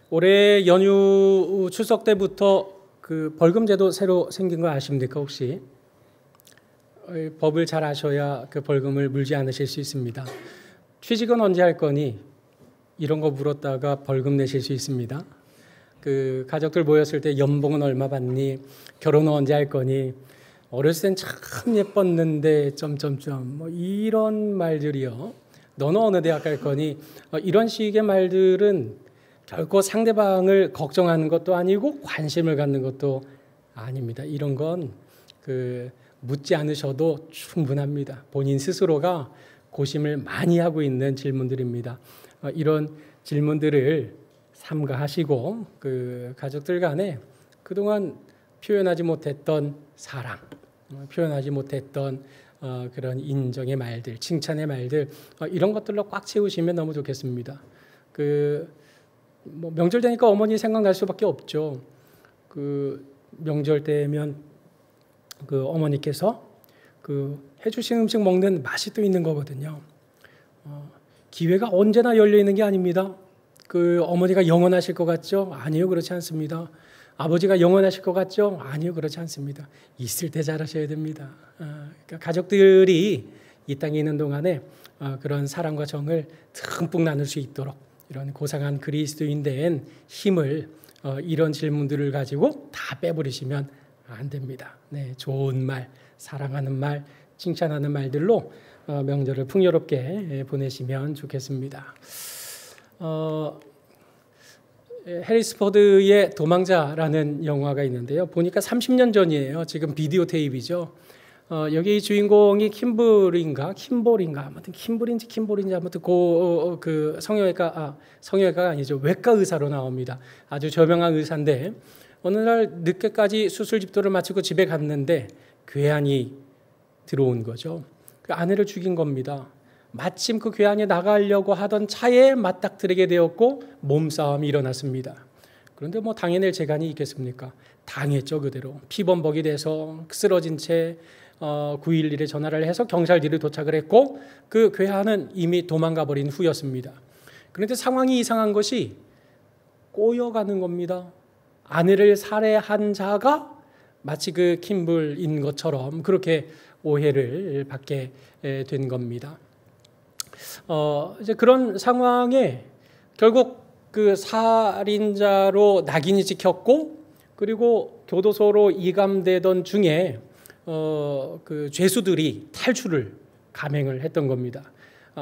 올해 연휴 추석 때부터 그 벌금제도 새로 생긴 거 아십니까 혹시? 법을 잘 아셔야 그 벌금을 물지 않으실 수 있습니다. 취직은 언제 할 거니? 이런 거 물었다가 벌금 내실 수 있습니다. 그 가족들 모였을 때 연봉은 얼마 받니? 결혼은 언제 할 거니? 어렸을 땐 참 예뻤는데 점점점 뭐 이런 말들이요. 너는 어느 대학 갈 거니? 이런 식의 말들은 결코 상대방을 걱정하는 것도 아니고 관심을 갖는 것도 아닙니다. 이런 건 묻지 않으셔도 충분합니다. 본인 스스로가 고심을 많이 하고 있는 질문들입니다. 이런 질문들을 삼가하시고 그 가족들 간에 그동안 표현하지 못했던 사랑, 표현하지 못했던 그런 인정의 말들, 칭찬의 말들 이런 것들로 꽉 채우시면 너무 좋겠습니다. 뭐 명절 되니까 어머니 생각날 수밖에 없죠. 그 명절 때면 그 어머니께서 그 해주신 음식 먹는 맛이 또 있는 거거든요. 기회가 언제나 열려 있는 게 아닙니다. 그 어머니가 영원하실 것 같죠? 아니요, 그렇지 않습니다. 아버지가 영원하실 것 같죠? 아니요, 그렇지 않습니다. 있을 때 잘하셔야 됩니다. 그러니까 가족들이 이 땅에 있는 동안에 그런 사랑과 정을 듬뿍 나눌 수 있도록 이런 고상한 그리스도인 된 힘을 이런 질문들을 가지고 다 빼버리시면 안 됩니다. 네, 좋은 말, 사랑하는 말, 칭찬하는 말들로 명절을 풍요롭게 보내시면 좋겠습니다. 해리스 포드의 도망자라는 영화가 있는데요. 보니까 30년 전이에요. 지금 비디오 테이프이죠. 여기 주인공이 킴볼인가, 아무튼 킴볼인지 아무튼 그 성형외과가 아니죠. 외과 의사로 나옵니다. 아주 저명한 의사인데 어느 날 늦게까지 수술 집도를 마치고 집에 갔는데 괴한이 들어온 거죠. 그 아내를 죽인 겁니다. 마침 그 괴한이 나가려고 하던 차에 맞닥뜨리게 되었고 몸싸움이 일어났습니다. 그런데 뭐 당해낼 재간이 있겠습니까? 당했죠, 그대로. 피범벅이 돼서 쓰러진 채 911에 전화를 해서 경찰들이 도착을 했고 그 괴한은 이미 도망가 버린 후였습니다. 그런데 상황이 이상한 것이 꼬여가는 겁니다. 아내를 살해한 자가 마치 그 킴블인 것처럼 그렇게 오해를 받게 된 겁니다. 이제 그런 상황에 결국 그 살인자로 낙인이 찍혔고 그리고 교도소로 이감되던 중에 그 죄수들이 탈출을 감행을 했던 겁니다.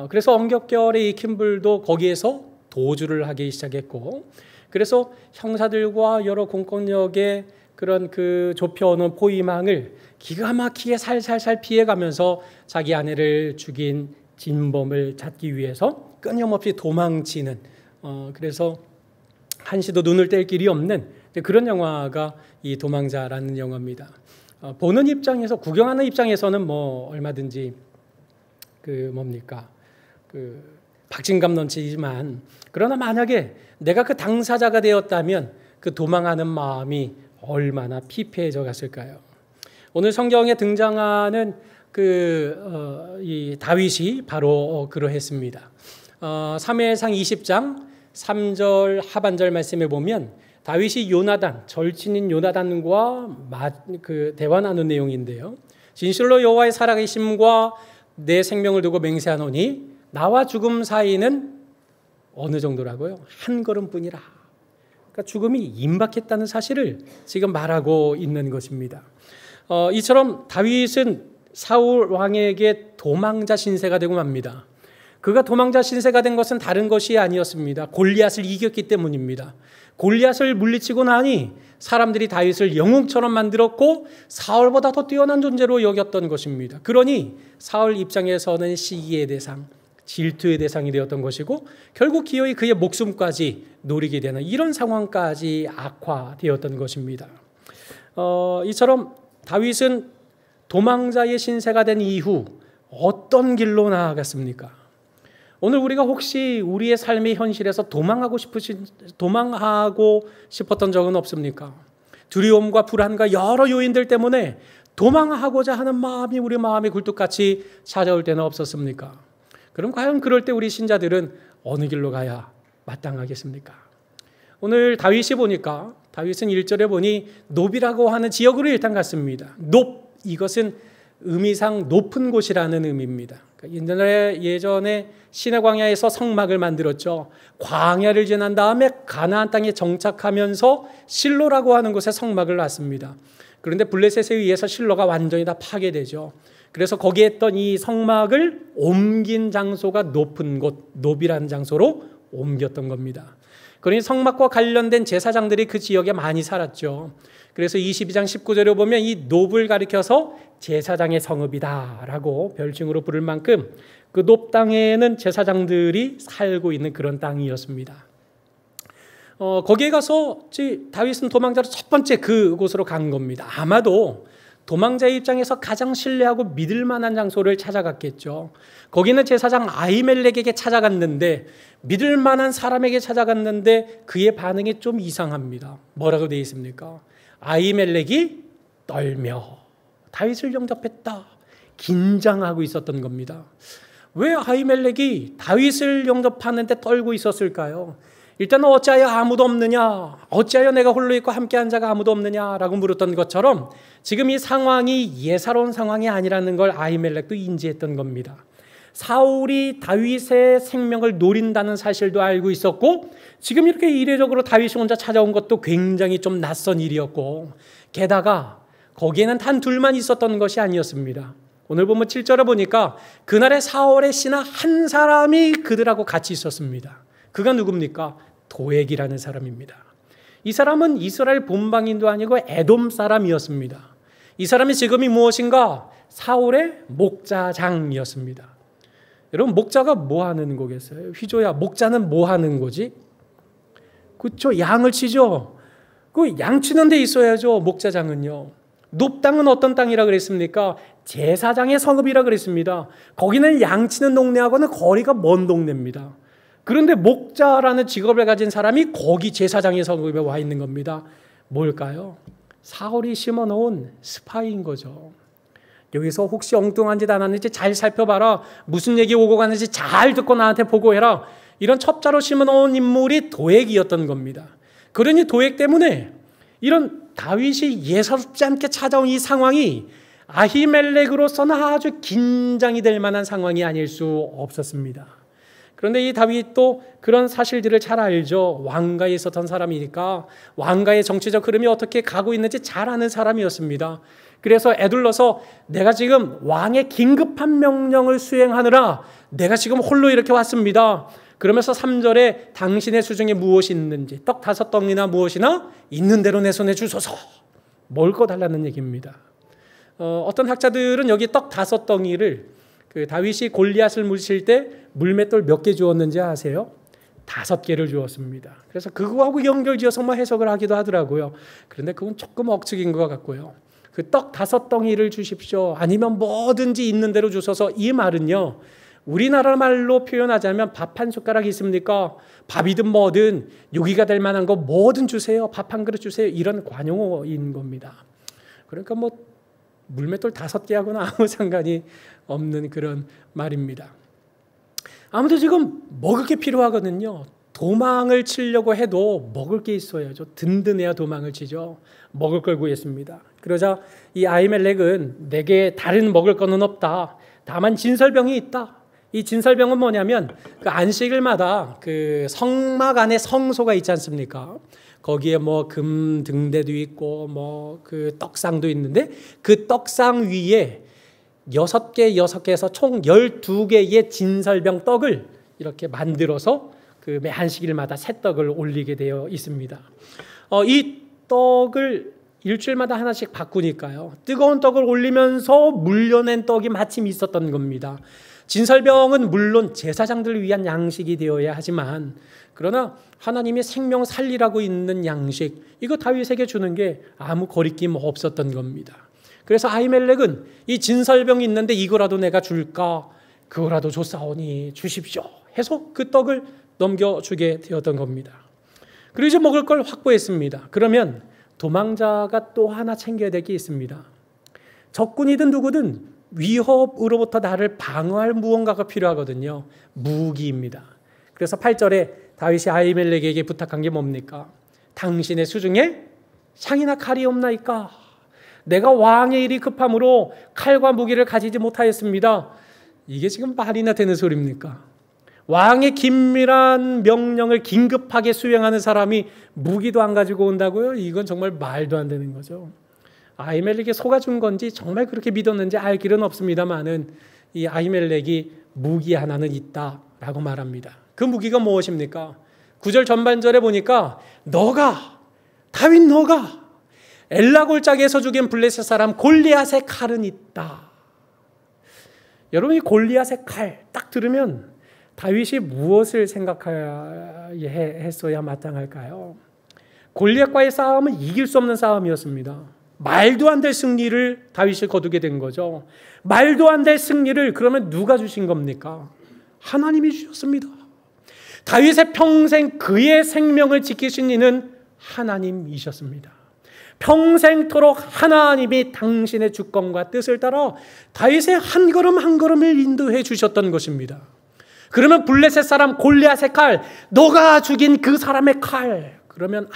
그래서 엄격결에 이 킴블도 거기에서 도주를 하기 시작했고 그래서 형사들과 여러 공권력의 그런 그 좁혀오는 포위망을 기가 막히게 살살살 피해가면서 자기 아내를 죽인 진범을 찾기 위해서 끊임없이 도망치는 그래서 한시도 눈을 뗄 길이 없는 그런 영화가 이 도망자라는 영화입니다. 보는 입장에서 구경하는 입장에서는 뭐 얼마든지 박진감 넘치지만 그러나 만약에 내가 그 당사자가 되었다면 그 도망하는 마음이 얼마나 피폐해져 갔을까요? 오늘 성경에 등장하는 이 다윗이 바로 그러했습니다. 사무엘상 20장 3절 하반절 말씀에 보면 다윗이 절친인 요나단과 대화 나눈 내용인데요. 진실로 여호와의 살아계심과 내 생명을 두고 맹세하노니 나와 죽음 사이는 어느 정도라고요? 한 걸음뿐이라. 그러니까 죽음이 임박했다는 사실을 지금 말하고 있는 것입니다. 이처럼 다윗은 사울 왕에게 도망자 신세가 되고 맙니다. 그가 도망자 신세가 된 것은 다른 것이 아니었습니다. 골리앗을 이겼기 때문입니다. 골리앗을 물리치고 나니 사람들이 다윗을 영웅처럼 만들었고 사울보다 더 뛰어난 존재로 여겼던 것입니다. 그러니 사울 입장에서는 시기의 대상, 질투의 대상이 되었던 것이고 결국 기어이 그의 목숨까지 노리게 되는 이런 상황까지 악화되었던 것입니다. 이처럼 다윗은 도망자의 신세가 된 이후 어떤 길로 나아갔습니까? 오늘 우리가 혹시 우리의 삶의 현실에서 도망하고 싶었던 적은 없습니까? 두려움과 불안과 여러 요인들 때문에 도망하고자 하는 마음이 우리 마음에 굴뚝같이 찾아올 때는 없었습니까? 그럼 과연 그럴 때 우리 신자들은 어느 길로 가야 마땅하겠습니까? 오늘 다윗이 보니까 다윗은 1절에 보니 놉이라고 하는 지역으로 일단 갔습니다. 놉, 이것은 의미상 높은 곳이라는 의미입니다. 예전에 시내 광야에서 성막을 만들었죠. 광야를 지난 다음에 가나안 땅에 정착하면서 실로라고 하는 곳에 성막을 놨습니다. 그런데 블레셋에 의해서 실로가 완전히 다 파괴되죠. 그래서 거기에 있던 이 성막을 옮긴 장소가 높은 곳, 놉이라는 장소로 옮겼던 겁니다. 그러니 성막과 관련된 제사장들이 그 지역에 많이 살았죠. 그래서 22장 19절에 보면 이 놉을 가리켜서 제사장의 성읍이다라고 별칭으로 부를 만큼 그 놉 땅에는 제사장들이 살고 있는 그런 땅이었습니다. 거기에 가서 다윗은 도망자로 첫 번째 그곳으로 간 겁니다. 아마도 도망자의 입장에서 가장 신뢰하고 믿을 만한 장소를 찾아갔겠죠. 거기는 제사장 아히멜렉에게 찾아갔는데, 믿을 만한 사람에게 찾아갔는데 그의 반응이 좀 이상합니다. 뭐라고 되어 있습니까? 아히멜렉이 떨며 다윗을 영접했다. 긴장하고 있었던 겁니다. 왜 아히멜렉이 다윗을 영접하는데 떨고 있었을까요? 일단 어찌하여 아무도 없느냐, 어찌하여 내가 홀로 있고 함께한 자가 아무도 없느냐라고 물었던 것처럼 지금 이 상황이 예사로운 상황이 아니라는 걸 아히멜렉도 인지했던 겁니다. 사울이 다윗의 생명을 노린다는 사실도 알고 있었고, 지금 이렇게 이례적으로 다윗이 혼자 찾아온 것도 굉장히 좀 낯선 일이었고, 게다가 거기에는 단 둘만 있었던 것이 아니었습니다. 오늘 보면 7절에 보니까 그날의 사울의 신하 한 사람이 그들하고 같이 있었습니다. 그가 누굽니까? 도액이라는 사람입니다. 이 사람은 이스라엘 본방인도 아니고 에돔 사람이었습니다. 이 사람이 직업이 무엇인가? 사울의 목자장이었습니다. 여러분, 목자가 뭐 하는 거겠어요? 휘조야, 목자는 뭐 하는 거지? 그렇죠, 양을 치죠. 그 양 치는 데 있어야죠, 목자장은요. 놉 땅은 어떤 땅이라 그랬습니까? 제사장의 성읍이라 그랬습니다. 거기는 양 치는 동네하고는 거리가 먼 동네입니다. 그런데 목자라는 직업을 가진 사람이 거기 제사장의 성읍에 와 있는 겁니다. 뭘까요? 사울이 심어놓은 스파이인 거죠. 여기서 혹시 엉뚱한 짓 안 하는지 잘 살펴봐라. 무슨 얘기 오고 가는지 잘 듣고 나한테 보고해라. 이런 첩자로 심어놓은 인물이 도액이었던 겁니다. 그러니 도액 때문에 이런 다윗이 예사롭지 않게 찾아온 이 상황이 아히멜렉으로서는 아주 긴장이 될 만한 상황이 아닐 수 없었습니다. 그런데 이 다윗도 그런 사실들을 잘 알죠. 왕가에 있었던 사람이니까 왕가의 정치적 흐름이 어떻게 가고 있는지 잘 아는 사람이었습니다. 그래서 애둘러서 내가 지금 왕의 긴급한 명령을 수행하느라 내가 지금 홀로 이렇게 왔습니다. 그러면서 3절에 당신의 수중에 무엇이 있는지, 떡 5덩이나 무엇이나 있는 대로 내 손에 주소서. 뭘 거달라는 얘기입니다. 어떤 학자들은 여기 떡 5덩이를 그 다윗이 골리앗을 물칠 때 물맷돌 몇 개 주었는지 아세요? 5개를 주었습니다. 그래서 그거하고 연결지어서 해석을 하기도 하더라고요. 그런데 그건 조금 억측인 것 같고요. 그 떡 5덩이를 주십시오. 아니면 뭐든지 있는 대로 주소서. 이 말은요, 우리나라 말로 표현하자면 밥 한 숟가락 있습니까? 밥이든 뭐든 요기가 될 만한 거 뭐든 주세요. 밥 한 그릇 주세요. 이런 관용어인 겁니다. 그러니까 물맷돌 5개하고는 아무 상관이 없는 그런 말입니다. 아무튼 지금 먹을 게 필요하거든요. 도망을 치려고 해도 먹을 게 있어야죠. 든든해야 도망을 치죠. 먹을 걸 구했습니다. 그러자 이 아히멜렉은 내게 다른 먹을 거는 없다. 다만 진설병이 있다. 이 진설병은 뭐냐면 그 안식일마다 그 성막 안에 성소가 있지 않습니까? 거기에 금 등대도 있고 그 떡상도 있는데 그 떡상 위에 6개에서 총 12개의 진설병 떡을 이렇게 만들어서 그 매 안식일마다 새 떡을 올리게 되어 있습니다. 이 떡을 일주일마다 하나씩 바꾸니까요. 뜨거운 떡을 올리면서 물려낸 떡이 마침 있었던 겁니다. 진설병은 물론 제사장들을 위한 양식이 되어야 하지만, 그러나 하나님이 생명 살리라고 있는 양식, 이거 다윗에게 주는 게 아무 거리낌 없었던 겁니다. 그래서 아히멜렉은 이 진설병이 있는데 이거라도 내가 줄까? 그거라도 줬사오니 주십시오 해서 그 떡을 넘겨주게 되었던 겁니다. 그리고 이제 먹을 걸 확보했습니다. 그러면 도망자가 또 하나 챙겨야 될 게 있습니다. 적군이든 누구든 위협으로부터 나를 방어할 무언가가 필요하거든요. 무기입니다. 그래서 8절에 다윗이 아히멜렉에게 부탁한 게 뭡니까? 당신의 수중에 창이나 칼이 없나이까? 내가 왕의 일이 급함으로 칼과 무기를 가지지 못하였습니다. 이게 지금 말이나 되는 소리입니까? 왕의 긴밀한 명령을 긴급하게 수행하는 사람이 무기도 안 가지고 온다고요? 이건 정말 말도 안 되는 거죠. 아히멜렉이 속아준 건지 정말 그렇게 믿었는지 알 길은 없습니다만은 이 아히멜렉이 무기 하나는 있다라고 말합니다. 그 무기가 무엇입니까? 9절 전반절에 보니까 다윗 너가 엘라 골짜기에서 죽인 블레셋 사람 골리앗의 칼은 있다. 여러분이 골리앗의 칼 딱 들으면 다윗이 무엇을 생각했어야 마땅할까요? 골리앗과의 싸움은 이길 수 없는 싸움이었습니다. 말도 안 될 승리를 다윗이 거두게 된 거죠. 말도 안 될 승리를 그러면 누가 주신 겁니까? 하나님이 주셨습니다. 다윗의 평생 그의 생명을 지키신 이는 하나님이셨습니다. 평생토록 하나님이 당신의 주권과 뜻을 따라 다윗의 한 걸음 한 걸음을 인도해 주셨던 것입니다. 그러면 블레셋 사람 골리앗의 칼, 너가 죽인 그 사람의 칼, 그러면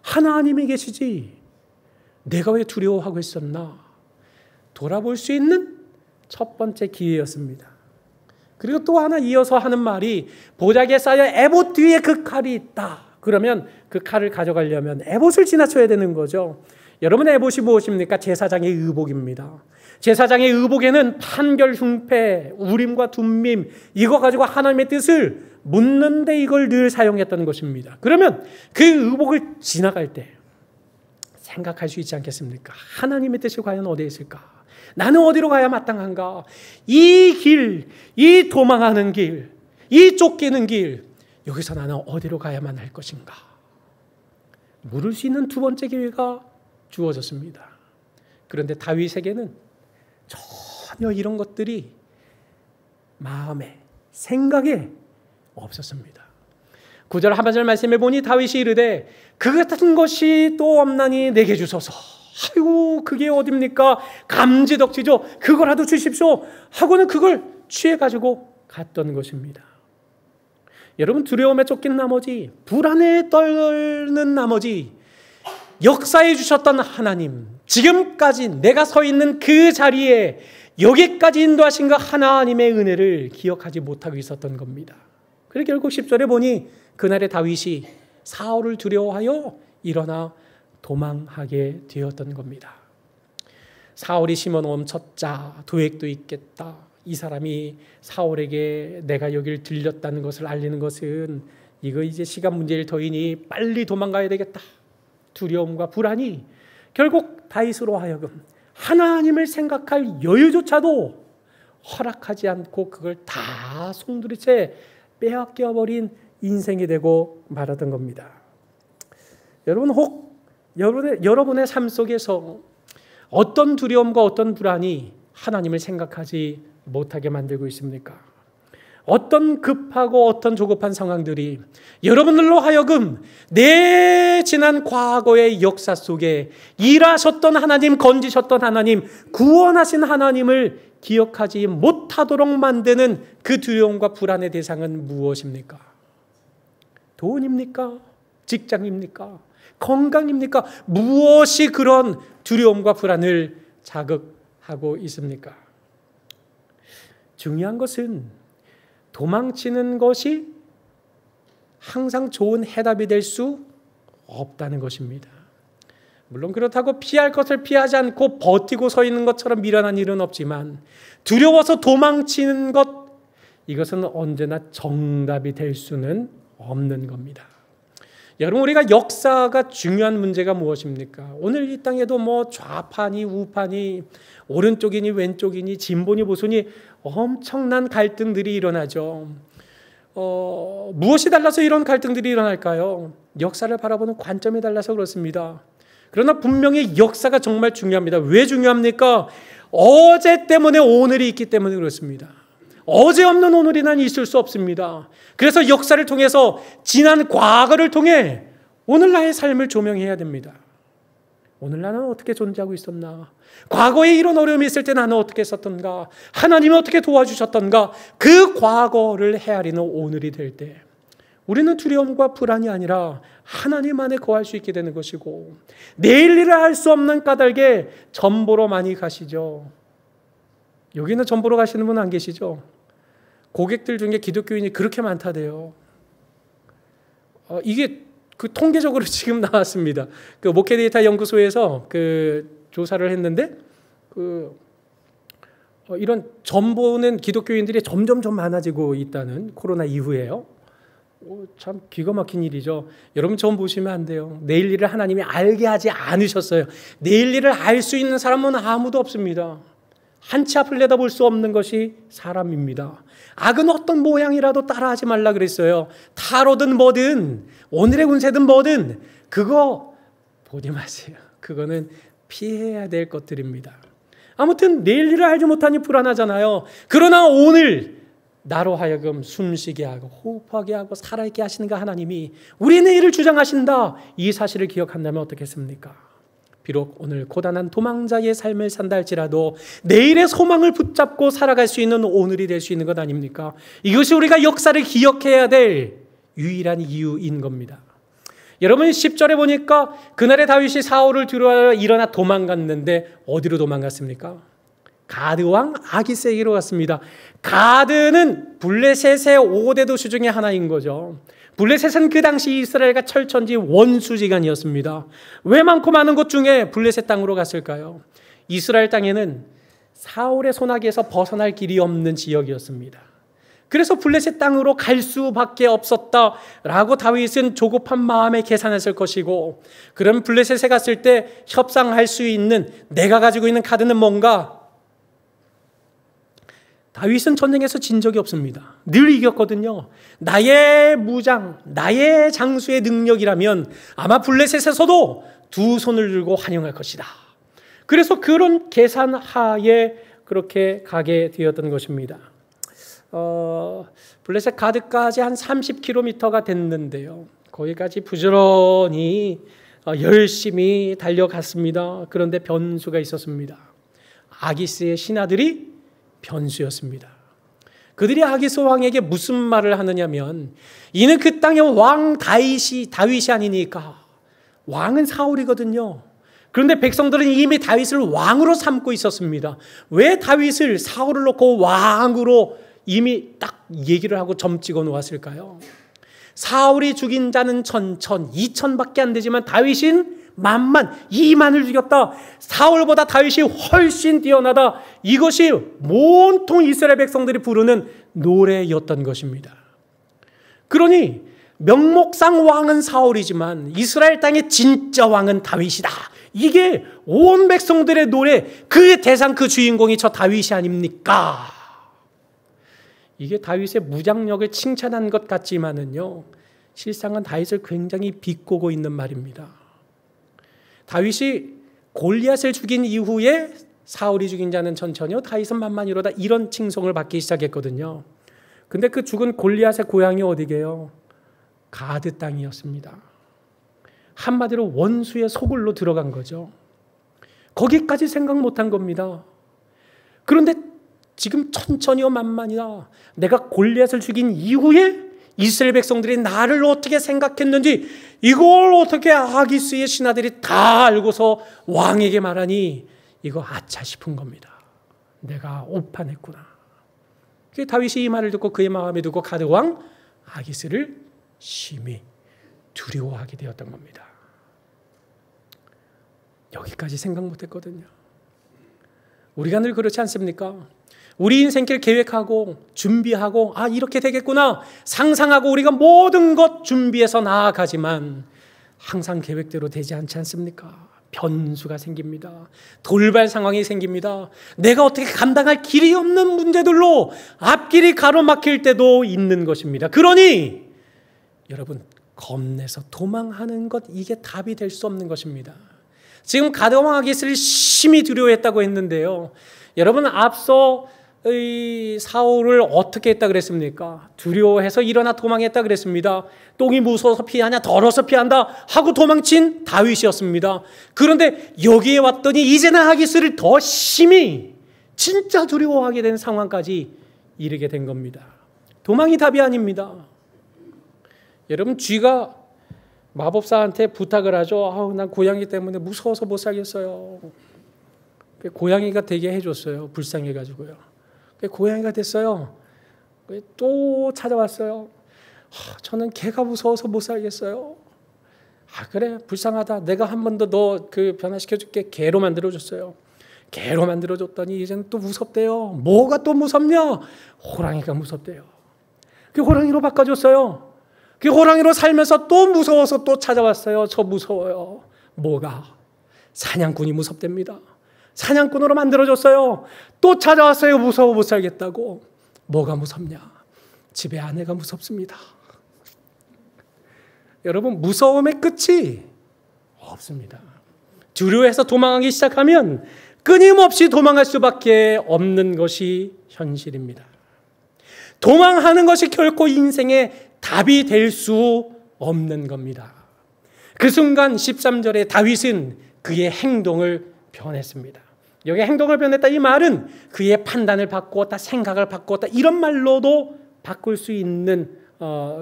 하나님이 계시지 내가 왜 두려워하고 있었나? 돌아볼 수 있는 첫 번째 기회였습니다. 그리고 또 하나 이어서 하는 말이 보자기에 쌓여 에봇 뒤에 그 칼이 있다. 그러면 그 칼을 가져가려면 에봇을 지나쳐야 되는 거죠. 여러분, 에봇이 무엇입니까? 제사장의 의복입니다. 제사장의 의복에는 판결, 흉패, 우림과 둠밈 이거 가지고 하나님의 뜻을 묻는데 이걸 늘 사용했던 것입니다. 그러면 그 의복을 지나갈 때 생각할 수 있지 않겠습니까? 하나님의 뜻이 과연 어디에 있을까? 나는 어디로 가야 마땅한가? 이 길, 이 도망하는 길, 이 쫓기는 길, 여기서 나는 어디로 가야만 할 것인가? 물을 수 있는 두 번째 기회가 주어졌습니다. 그런데 다윗에게는 전혀 이런 것들이 마음에, 생각에 없었습니다. 9절 하반절 말씀해 보니 다윗이 이르되 그 같은 것이 또 없나니 내게 주소서. 아이고, 그게 어딥니까? 감지덕지죠. 그거라도 주십시오 하고는 그걸 취해가지고 갔던 것입니다. 여러분, 두려움에 쫓긴 나머지, 불안에 떨는 나머지 역사해 주셨던 하나님, 지금까지 내가 서 있는 그 자리에 여기까지 인도하신 그 하나님의 은혜를 기억하지 못하고 있었던 겁니다. 그래서 결국 10절에 보니 그날의 다윗이 사울을 두려워하여 일어나 도망하게 되었던 겁니다. 사울이 심어놓은 첫 도액도 있겠다. 이 사람이 사울에게 내가 여기를 들렸다는 것을 알리는 것은 이거 이제 시간 문제일 터이니 빨리 도망가야 되겠다. 두려움과 불안이 결국 다윗으로 하여금 하나님을 생각할 여유조차도 허락하지 않고 그걸 다 송두리째 빼앗겨버린 인생이 되고 말았던 겁니다. 여러분, 혹 여러분의 삶 속에서 어떤 두려움과 어떤 불안이 하나님을 생각하지 못하게 만들고 있습니까? 어떤 급하고 어떤 조급한 상황들이 여러분들로 하여금 내 지난 과거의 역사 속에 일하셨던 하나님, 건지셨던 하나님, 구원하신 하나님을 기억하지 못하도록 만드는 그 두려움과 불안의 대상은 무엇입니까? 돈입니까? 직장입니까? 건강입니까? 무엇이 그런 두려움과 불안을 자극하고 있습니까? 중요한 것은 도망치는 것이 항상 좋은 해답이 될 수 없다는 것입니다. 물론 그렇다고 피할 것을 피하지 않고 버티고 서 있는 것처럼 미련한 일은 없지만 두려워서 도망치는 것, 이것은 언제나 정답이 될 수는 없는 겁니다. 여러분, 우리가 역사가 중요한 문제가 무엇입니까? 오늘 이 땅에도 뭐 좌파니 우파니 오른쪽이니 왼쪽이니 진보니 보수니 엄청난 갈등들이 일어나죠. 무엇이 달라서 이런 갈등들이 일어날까요? 역사를 바라보는 관점이 달라서 그렇습니다. 그러나 분명히 역사가 정말 중요합니다. 왜 중요합니까? 어제 때문에 오늘이 있기 때문에 그렇습니다. 어제 없는 오늘이 난 있을 수 없습니다. 그래서 역사를 통해서 지난 과거를 통해 오늘 나의 삶을 조명해야 됩니다. 오늘 나는 어떻게 존재하고 있었나? 과거에 이런 어려움이 있을 때 나는 어떻게 했었던가? 하나님이 어떻게 도와주셨던가? 그 과거를 헤아리는 오늘이 될 때 우리는 두려움과 불안이 아니라 하나님 안에 거할 수 있게 되는 것이고, 내일 일을 알 수 없는 까닭에 전보로 많이 가시죠. 여기는 전보로 가시는 분 안 계시죠? 고객들 중에 기독교인이 그렇게 많다대요. 이게 그 통계적으로 지금 나왔습니다. 그 목회 데이터 연구소에서 그 조사를 했는데, 이런 전보는 기독교인들이 점점 많아지고 있다는, 코로나 이후에요. 참 기가 막힌 일이죠. 여러분 전 보시면 안 돼요. 내일 일을 하나님이 알게 하지 않으셨어요. 내일 일을 알 수 있는 사람은 아무도 없습니다. 한치 앞을 내다볼 수 없는 것이 사람입니다. 악은 어떤 모양이라도 따라하지 말라 그랬어요. 타로든 뭐든 오늘의 운세든 뭐든 그거 보지 마세요. 그거는 피해야 될 것들입니다. 아무튼 내일 일을 알지 못하니 불안하잖아요. 그러나 오늘 나로 하여금 숨쉬게 하고 호흡하게 하고 살아있게 하시는 그 하나님이 우리 내일을 주장하신다, 이 사실을 기억한다면 어떻겠습니까? 비록 오늘 고단한 도망자의 삶을 산다 할지라도 내일의 소망을 붙잡고 살아갈 수 있는 오늘이 될 수 있는 것 아닙니까? 이것이 우리가 역사를 기억해야 될 유일한 이유인 겁니다. 여러분 10절에 보니까 그날에 다윗이 사울을 두려워하여 일어나 도망갔는데 어디로 도망갔습니까? 가드 왕 아기스에게로 갔습니다. 가드는 블레셋의 5대 도시 중에 하나인 거죠. 블레셋은 그 당시 이스라엘과 철천지 원수지간이었습니다. 왜 많고 많은 곳 중에 블레셋 땅으로 갔을까요? 이스라엘 땅에는 사울의 손아귀에서 벗어날 길이 없는 지역이었습니다. 그래서 블레셋 땅으로 갈 수밖에 없었다라고 다윗은 조급한 마음에 계산했을 것이고, 그럼 블레셋에 갔을 때 협상할 수 있는, 내가 가지고 있는 카드는 뭔가? 다윗은 전쟁에서 진 적이 없습니다. 늘 이겼거든요. 나의 무장, 나의 장수의 능력이라면 아마 블레셋에서도 두 손을 들고 환영할 것이다. 그래서 그런 계산하에 그렇게 가게 되었던 것입니다. 블레셋 가드까지 한 30km가 됐는데요. 거기까지 부지런히 열심히 달려갔습니다. 그런데 변수가 있었습니다. 아기스의 신하들이 변수였습니다. 그들이 아기스 왕에게 무슨 말을 하느냐면, 이는 그 땅의 왕 다윗이 아니니까. 왕은 사울이거든요. 그런데 백성들은 이미 다윗을 왕으로 삼고 있었습니다. 왜 다윗을, 사울을 놓고 왕으로 이미 딱 얘기를 하고 점 찍어 놓았을까요? 사울이 죽인 자는 1000, 2000밖에 안 되지만 다윗은 10,000, 20,000을 죽였다. 사울보다 다윗이 훨씬 뛰어나다. 이것이 온통 이스라엘 백성들이 부르는 노래였던 것입니다. 그러니 명목상 왕은 사울이지만 이스라엘 땅의 진짜 왕은 다윗이다. 이게 온 백성들의 노래, 그 대상, 그 주인공이 저 다윗이 아닙니까? 이게 다윗의 무장력을 칭찬한 것 같지만은요, 실상은 다윗을 굉장히 비꼬고 있는 말입니다. 다윗이 골리앗을 죽인 이후에 사울이 죽인 자는 1000이요 다윗은 10,000이로다, 이런 칭송을 받기 시작했거든요. 근데 그 죽은 골리앗의 고향이 어디게요? 가드 땅이었습니다. 한마디로 원수의 소굴로 들어간 거죠. 거기까지 생각 못한 겁니다. 그런데 지금 1000이요 10,000이나 내가 골리앗을 죽인 이후에 이스라엘 백성들이 나를 어떻게 생각했는지 이걸 어떻게 아기스의 신하들이 다 알고서 왕에게 말하니, 이거 아차 싶은 겁니다. 내가 오판했구나. 다윗이 이 말을 듣고 그의 마음에 두고 가드 왕 아기스를 심히 두려워하게 되었던 겁니다. 여기까지 생각 못했거든요. 우리가 늘 그렇지 않습니까? 우리 인생길 계획하고 준비하고 이렇게 되겠구나 상상하고 우리가 모든 것 준비해서 나아가지만 항상 계획대로 되지 않지 않습니까? 변수가 생깁니다. 돌발 상황이 생깁니다. 내가 어떻게 감당할 길이 없는 문제들로 앞길이 가로막힐 때도 있는 것입니다. 그러니 여러분, 겁내서 도망하는 것, 이게 답이 될 수 없는 것입니다. 지금 가드왕 아기스를 심히 두려워했다고 했는데요, 여러분 앞서 사울을 어떻게 했다 그랬습니까? 두려워해서 일어나 도망했다 그랬습니다. 똥이 무서워서 피하냐, 더러워서 피한다 하고 도망친 다윗이었습니다. 그런데 여기에 왔더니 이제는 아기스를 더 심히 진짜 두려워하게 된 상황까지 이르게 된 겁니다. 도망이 답이 아닙니다. 여러분, 쥐가 마법사한테 부탁을 하죠. 아우, 난 고양이 때문에 무서워서 못 살겠어요. 고양이가 되게 해줬어요. 불쌍해가지고요. 고양이가 됐어요. 또 찾아왔어요. 저는 개가 무서워서 못 살겠어요. 그래, 불쌍하다. 내가 한 번 더 너 변화시켜줄게. 개로 만들어줬어요. 개로 만들어줬더니 이제는 또 무섭대요. 뭐가 또 무섭냐? 호랑이가 무섭대요. 그 호랑이로 바꿔줬어요. 그 호랑이로 살면서 또 무서워서 또 찾아왔어요. 저 무서워요. 뭐가? 사냥꾼이 무섭답니다. 사냥꾼으로 만들어줬어요. 또 찾아왔어요. 무서워 못 살겠다고. 뭐가 무섭냐? 집에 아내가 무섭습니다. 여러분, 무서움의 끝이 없습니다. 두려워해서 도망하기 시작하면 끊임없이 도망할 수밖에 없는 것이 현실입니다. 도망하는 것이 결코 인생의 답이 될 수 없는 겁니다. 그 순간 13절에 다윗은 그의 행동을 변했습니다. 여기 행동을 변했다 이 말은 그의 판단을 바꾸었다, 생각을 바꾸었다, 이런 말로도 바꿀 수 있는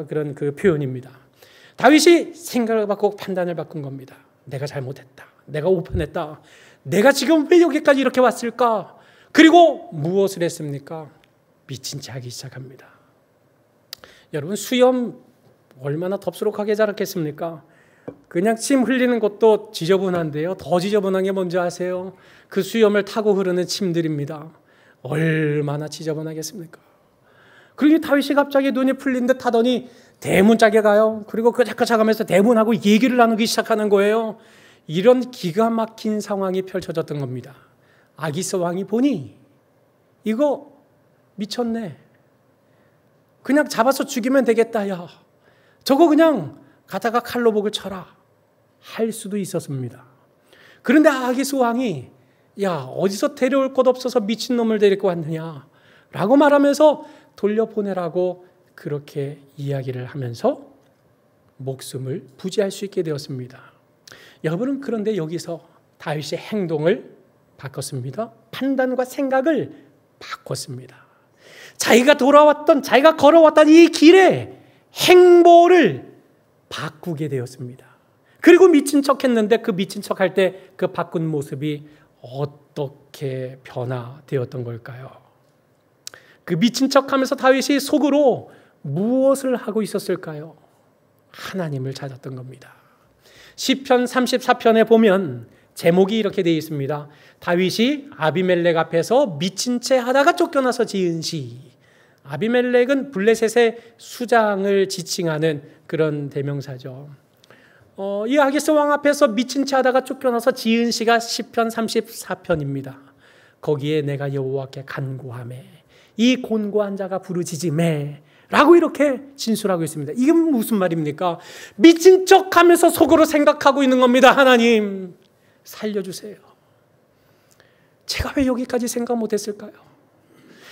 그런 그 표현입니다. 다윗이 생각을 바꾸고 판단을 바꾼 겁니다. 내가 잘못했다. 내가 오판했다. 내가 지금 왜 여기까지 이렇게 왔을까? 그리고 무엇을 했습니까? 미친 채 하기 시작합니다. 여러분, 수염 얼마나 덥수룩하게 자랐겠습니까? 그냥 침 흘리는 것도 지저분한데요. 더 지저분한 게 뭔지 아세요? 그 수염을 타고 흐르는 침들입니다. 얼마나 지저분하겠습니까? 그러니 다윗이 갑자기 눈이 풀린 듯 하더니 대문짝에 가요. 그리고 끄적끄적하면서 대문하고 얘기를 나누기 시작하는 거예요. 이런 기가 막힌 상황이 펼쳐졌던 겁니다. 아기스 왕이 보니 이거 미쳤네. 그냥 잡아서 죽이면 되겠다. 야, 저거 그냥 가다가 칼로 목을 쳐라. 할 수도 있었습니다. 그런데 아기스 왕이 야, 어디서 데려올 것 없어서 미친놈을 데리고 왔느냐 라고 말하면서 돌려보내라고 그렇게 이야기를 하면서 목숨을 부지할 수 있게 되었습니다. 여러분은 그런데 여기서 다윗의 행동을 바꿨습니다. 판단과 생각을 바꿨습니다. 자기가 자기가 걸어왔던 이 길에 행보를 바꾸게 되었습니다. 그리고 미친 척 했는데 그 미친 척 할 때 그 바꾼 모습이 어떻게 변화되었던 걸까요? 그 미친 척 하면서 다윗이 속으로 무엇을 하고 있었을까요? 하나님을 찾았던 겁니다. 시편 34편에 보면 제목이 이렇게 되어 있습니다. 다윗이 아비멜렉 앞에서 미친 채 하다가 쫓겨나서 지은 시. 아비멜렉은 블레셋의 수장을 지칭하는 그런 대명사죠. 이 아기스 왕 앞에서 미친 채 하다가 쫓겨나서 지은 시가 시편 34편입니다. 거기에 내가 여호와께 간구하매 이 곤고한 자가 부르짖으매 라고 이렇게 진술하고 있습니다. 이게 무슨 말입니까? 미친 척하면서 속으로 생각하고 있는 겁니다. 하나님 살려주세요. 제가 왜 여기까지 생각 못했을까요?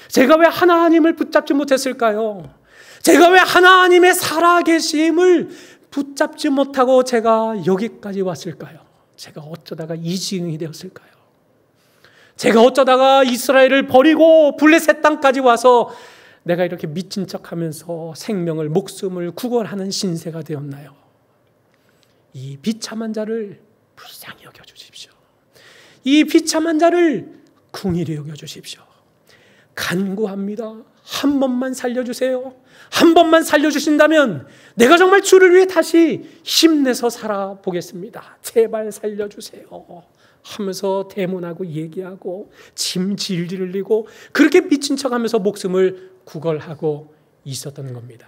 제가 왜 하나님을 붙잡지 못했을까요? 제가 왜 하나님의 살아계심을 붙잡지 못하고 제가 여기까지 왔을까요? 제가 어쩌다가 이 지경이 되었을까요? 제가 어쩌다가 이스라엘을 버리고 블레셋 땅까지 와서 내가 이렇게 미친 척하면서 생명을, 목숨을 구걸하는 신세가 되었나요? 이 비참한 자를 불쌍히 여겨주십시오. 이 비참한 자를 긍휼히 여겨주십시오. 간구합니다. 한 번만 살려주세요. 한 번만 살려주신다면 내가 정말 주를 위해 다시 힘내서 살아보겠습니다. 제발 살려주세요 하면서 대문하고 얘기하고 침 질질 흘리고 그렇게 미친 척하면서 목숨을 구걸하고 있었던 겁니다.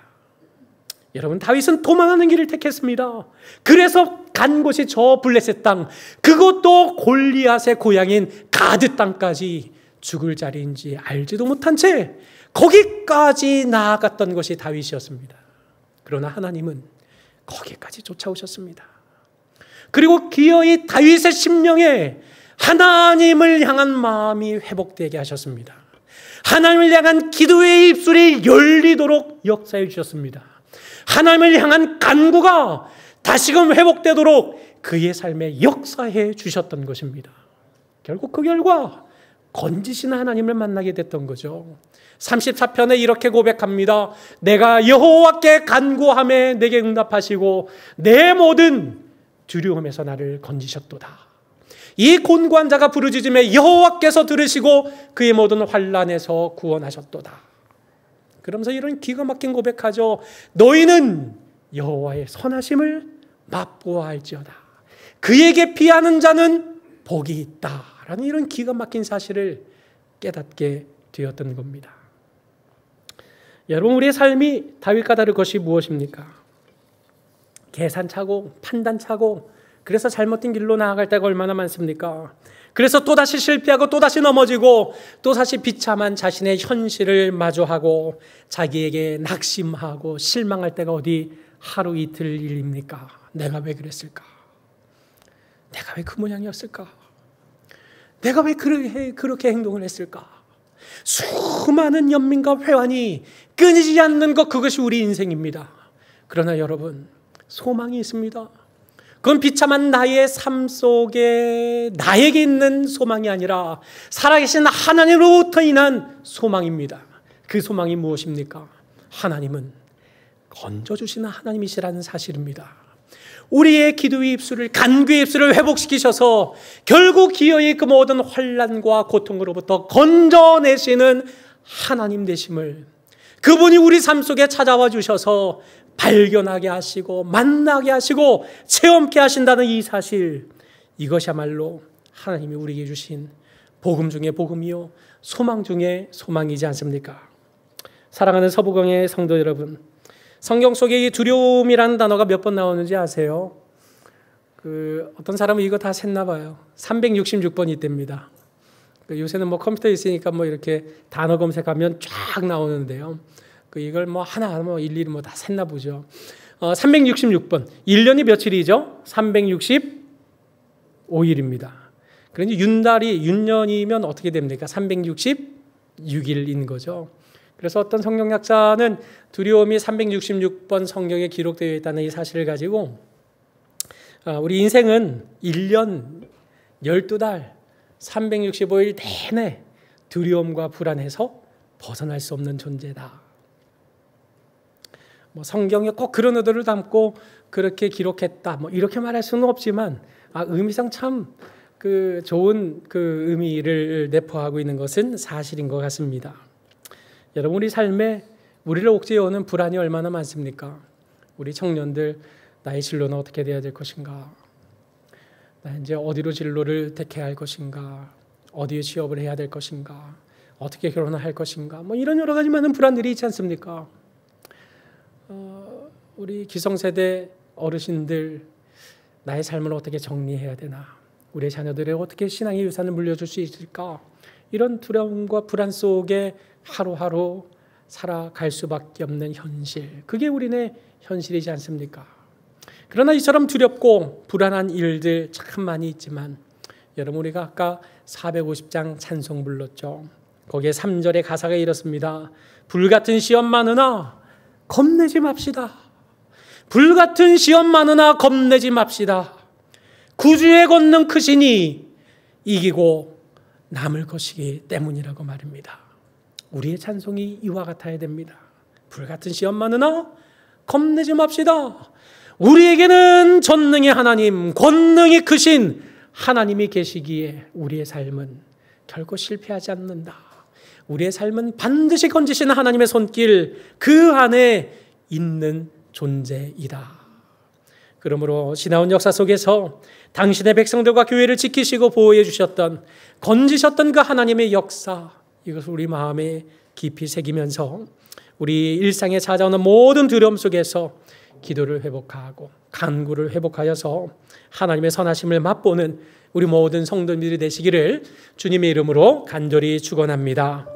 여러분, 다윗은 도망하는 길을 택했습니다. 그래서 간 곳이 저 블레셋 땅, 그것도 골리앗의 고향인 가드 땅까지 죽을 자리인지 알지도 못한 채 거기까지 나아갔던 것이 다윗이었습니다. 그러나 하나님은 거기까지 쫓아오셨습니다. 그리고 기어이 다윗의 심령에 하나님을 향한 마음이 회복되게 하셨습니다. 하나님을 향한 기도의 입술이 열리도록 역사해 주셨습니다. 하나님을 향한 간구가 다시금 회복되도록 그의 삶에 역사해 주셨던 것입니다. 결국 그 결과 건지시는 하나님을 만나게 됐던 거죠. 34편에 이렇게 고백합니다. 내가 여호와께 간구하매 내게 응답하시고 내 모든 두려움에서 나를 건지셨도다. 이 곤고한 자가 부르짖음에 여호와께서 들으시고 그의 모든 환난에서 구원하셨도다. 그러면서 이런 기가 막힌 고백하죠. 너희는 여호와의 선하심을 맛보아 알지어다. 그에게 피하는 자는 복이 있다. 라는 이런 기가 막힌 사실을 깨닫게 되었던 겁니다. 여러분, 우리의 삶이 다윗과 다를 것이 무엇입니까? 계산차고 판단차고 그래서 잘못된 길로 나아갈 때가 얼마나 많습니까? 그래서 또다시 실패하고 또다시 넘어지고 또다시 비참한 자신의 현실을 마주하고 자기에게 낙심하고 실망할 때가 어디 하루 이틀 일입니까? 내가 왜 그랬을까? 내가 왜 그 모양이었을까? 내가 왜 그렇게 행동을 했을까? 수많은 연민과 회환이 끊이지 않는 것, 그것이 우리 인생입니다. 그러나 여러분, 소망이 있습니다. 그건 비참한 나의 삶 속에 나에게 있는 소망이 아니라 살아계신 하나님으로부터 인한 소망입니다. 그 소망이 무엇입니까? 하나님은 건져주시는 하나님이시라는 사실입니다. 우리의 기도의 입술을, 간구의 입술을 회복시키셔서 결국 기어이 그 모든 환난과 고통으로부터 건져내시는 하나님 되심을, 그분이 우리 삶 속에 찾아와 주셔서 발견하게 하시고 만나게 하시고 체험케 하신다는 이 사실, 이것이야말로 하나님이 우리에게 주신 복음 중에 복음이요 소망 중에 소망이지 않습니까? 사랑하는 서부강의 성도 여러분, 성경 속에 이 두려움이라는 단어가 몇 번 나오는지 아세요? 어떤 사람은 이거 다 셌나 봐요. 366번이 있답니다. 요새는 뭐 컴퓨터 있으니까 뭐 이렇게 단어 검색하면 쫙 나오는데요. 이걸 뭐 하나 일일이 뭐 다 셌나 보죠. 366번. 1년이 며칠이죠? 365일입니다. 그러니 윤년이면 어떻게 됩니까? 366일인 거죠. 그래서 어떤 성경학자는 두려움이 366번 성경에 기록되어 있다는 이 사실을 가지고 우리 인생은 1년 12달 365일 내내 두려움과 불안에서 벗어날 수 없는 존재다. 뭐 성경에 꼭 그런 의도를 담고 그렇게 기록했다, 뭐 이렇게 말할 수는 없지만 의미상 참 좋은 의미를 내포하고 있는 것은 사실인 것 같습니다. 여러분, 우리 삶에 우리를 옥죄어오는 불안이 얼마나 많습니까? 우리 청년들, 나의 진로는 어떻게 돼야 될 것인가? 나 이제 어디로 진로를 택해야 할 것인가? 어디에 취업을 해야 될 것인가? 어떻게 결혼을 할 것인가? 뭐 이런 여러 가지 많은 불안들이 있지 않습니까? 우리 기성세대 어르신들, 나의 삶을 어떻게 정리해야 되나? 우리 자녀들에게 어떻게 신앙의 유산을 물려줄 수 있을까? 이런 두려움과 불안 속에 하루하루 살아갈 수밖에 없는 현실, 그게 우리네 현실이지 않습니까? 그러나 이처럼 두렵고 불안한 일들 참 많이 있지만, 여러분, 우리가 아까 450장 찬송 불렀죠. 거기에 3절의 가사가 이렇습니다. 불같은 시험 많으나 겁내지 맙시다. 불같은 시험 많으나 겁내지 맙시다. 구주의 권능 크시니 이기고 남을 것이기 때문이라고 말입니다. 우리의 찬송이 이와 같아야 됩니다. 불같은 시험 많으나 겁내지 맙시다. 우리에게는 전능의 하나님, 권능이 크신 하나님이 계시기에 우리의 삶은 결코 실패하지 않는다. 우리의 삶은 반드시 건지시는 하나님의 손길, 그 안에 있는 존재이다. 그러므로 지나온 역사 속에서 당신의 백성들과 교회를 지키시고 보호해 주셨던, 건지셨던 그 하나님의 역사, 이것을 우리 마음에 깊이 새기면서 우리 일상에 찾아오는 모든 두려움 속에서 기도를 회복하고 간구를 회복하여서 하나님의 선하심을 맛보는 우리 모든 성도님들이 되시기를 주님의 이름으로 간절히 축원합니다.